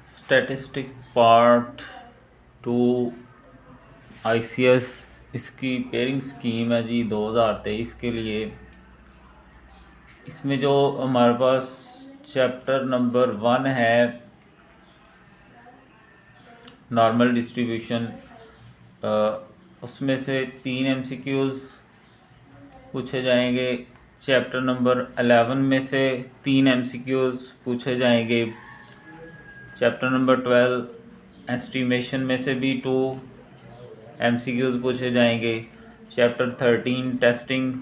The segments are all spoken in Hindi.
स्टैटिस्टिक पार्ट 2 ICS इसकी पेयरिंग स्कीम है जी 2023 के लिए। इसमें जो हमारे पास चैप्टर नंबर 1 है नॉर्मल डिस्ट्रीब्यूशन, उसमें से 3 MCQs पूछे जाएंगे। चैप्टर नंबर 11 में से 3 MCQs पूछे जाएंगे। चैप्टर नंबर 12 एस्टीमेशन में से भी 2 MCQs पूछे जाएंगे। चैप्टर 13 टेस्टिंग,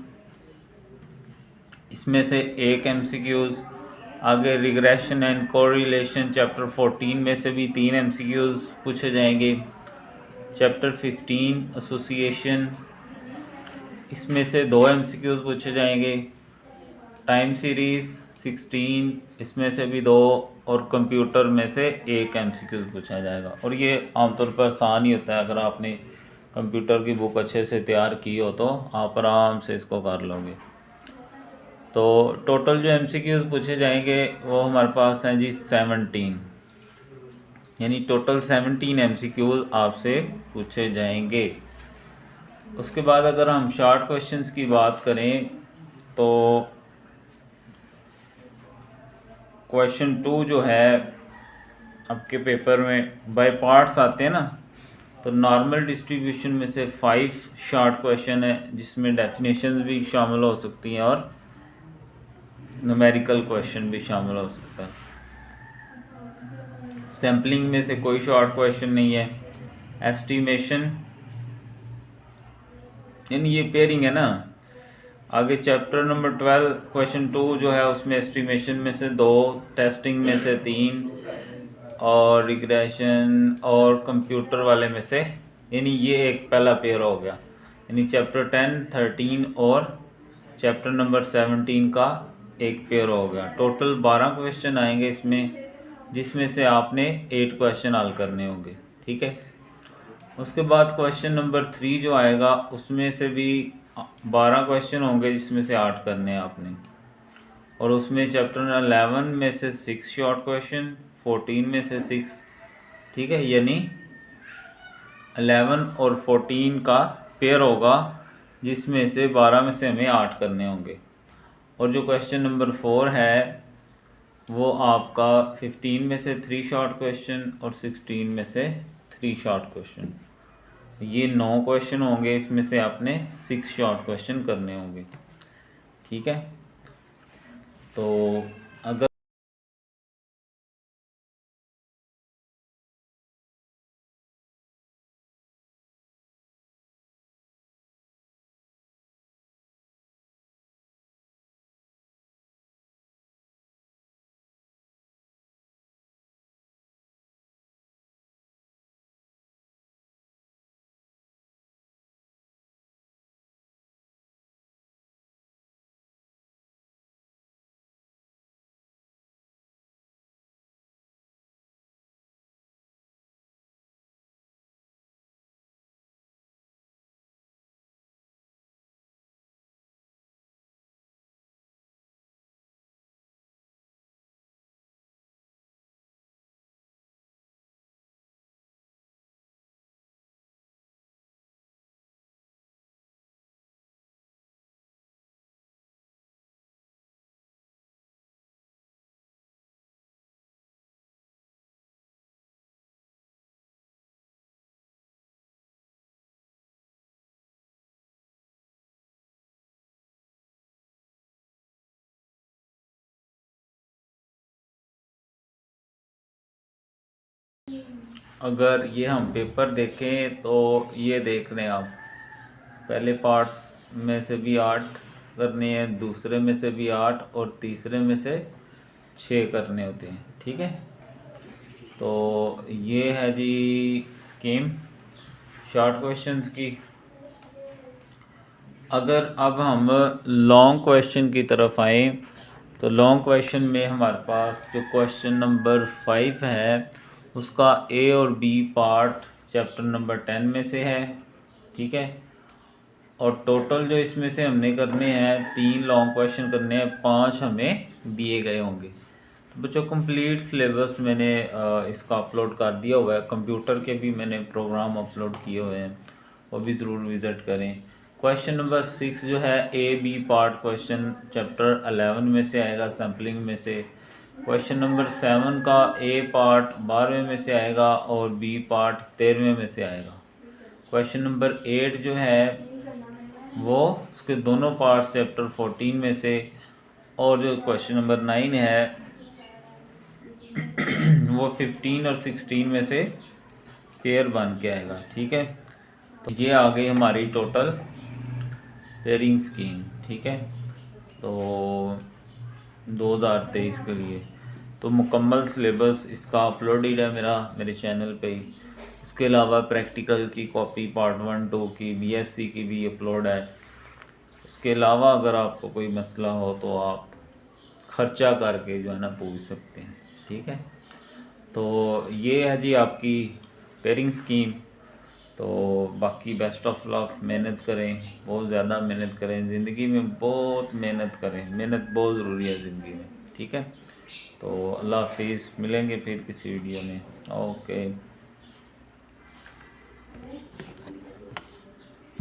इसमें से 1 MCQs। आगे रिग्रेशन एंड कोरिलेशन चैप्टर 14 में से भी 3 MCQs पूछे जाएंगे। चैप्टर 15 एसोसिएशन, इसमें से 2 MCQs पूछे जाएंगे। टाइम सीरीज़ 16, इसमें से भी 2, और कंप्यूटर में से 1 MCQ पूछा जाएगा। और ये आमतौर पर आसान ही होता है, अगर आपने कंप्यूटर की बुक अच्छे से तैयार की हो तो आप आराम से इसको कर लोगे। तो टोटल जो MCQs पूछे जाएंगे वो हमारे पास हैं जी 17, यानी टोटल 17 MCQs आपसे पूछे जाएंगे। उसके बाद अगर हम शॉर्ट क्वेश्चंस की बात करें तो क्वेश्चन 2 जो है आपके पेपर में बाय पार्ट्स आते हैं ना, तो नॉर्मल डिस्ट्रीब्यूशन में से 5 शॉर्ट क्वेश्चन है जिसमें डेफिनेशंस भी शामिल हो सकती हैं और न्यूमेरिकल क्वेश्चन भी शामिल हो सकता है। सैम्पलिंग में से कोई शॉर्ट क्वेश्चन नहीं है। एस्टीमेशन यानी ये पेयरिंग है ना। आगे चैप्टर नंबर 12 क्वेश्चन 2 जो है उसमें एस्टीमेशन में से 2, टेस्टिंग में से 3 और रिग्रेशन और कंप्यूटर वाले में से, यानी ये एक पहला पेयर हो गया। यानी चैप्टर 10, 13 और चैप्टर नंबर 17 का एक पेयर हो गया। टोटल 12 क्वेश्चन आएंगे इसमें, जिसमें से आपने 8 क्वेश्चन हल करने होंगे। ठीक है। उसके बाद क्वेश्चन नंबर 3 जो आएगा उसमें से भी 12 क्वेश्चन होंगे, जिसमें से 8 करने हैं आपने। और उसमें चैप्टर 11 में से 6 शॉर्ट क्वेश्चन, 14 में से 6। ठीक है, यानी 11 और 14 का पेयर होगा, जिसमें से 12 में से हमें 8 करने होंगे। और जो क्वेश्चन नंबर 4 है वो आपका 15 में से 3 शॉर्ट क्वेश्चन और 16 में से 3 शॉर्ट क्वेश्चन। ये 9 क्वेश्चन होंगे, इसमें से आपने 6 शॉर्ट क्वेश्चन करने होंगे। ठीक है। तो अगर अगर ये हम पेपर देखें तो ये देख लें आप, पहले पार्ट्स में से भी 8 करने हैं, दूसरे में से भी 8 और तीसरे में से 6 करने होते हैं। ठीक है। तो ये है जी स्कीम शॉर्ट क्वेश्चंस की। अगर अब हम लॉन्ग क्वेश्चन की तरफ आए तो लॉन्ग क्वेश्चन में हमारे पास जो क्वेश्चन नंबर 5 है उसका ए और बी पार्ट चैप्टर नंबर 10 में से है। ठीक है। और टोटल जो इसमें से हमने करने हैं 3 लॉन्ग क्वेश्चन करने हैं, 5 हमें दिए गए होंगे। बच्चों कंप्लीट सिलेबस मैंने इसका अपलोड कर दिया हुआ है। कंप्यूटर के भी मैंने प्रोग्राम अपलोड किए हुए हैं, वो भी ज़रूर विज़िट करें। क्वेश्चन नंबर 6 जो है A B part question chapter 11 में से आएगा, सैम्पलिंग में से। क्वेश्चन नंबर 7 का ए पार्ट 12वें में से आएगा और बी पार्ट 13वें में से आएगा। क्वेश्चन नंबर 8 जो है वो उसके दोनों पार्ट चैप्टर 14 में से, और जो क्वेश्चन नंबर 9 है वो 15 और 16 में से पेयर बन के आएगा। ठीक है, तो ये आ गई हमारी टोटल पेयरिंग स्कीम। ठीक है, तो 2023 के लिए तो मुकम्मल सिलेबस इसका अपलोडेड है मेरे चैनल पे ही। इसके अलावा प्रैक्टिकल की कॉपी पार्ट 1 2 की बीएससी की भी अपलोड है। इसके अलावा अगर आपको कोई मसला हो तो आप ख़र्चा करके जो है ना पूछ सकते हैं। ठीक है, तो ये है जी आपकी पेयरिंग स्कीम। तो बाकी बेस्ट ऑफ लक, मेहनत करें, बहुत ज़्यादा मेहनत करें, ज़िंदगी में बहुत मेहनत करें, मेहनत बहुत ज़रूरी है ज़िंदगी में। ठीक है, तो अल्लाह हाफिज़, मिलेंगे फिर किसी वीडियो में। ओके।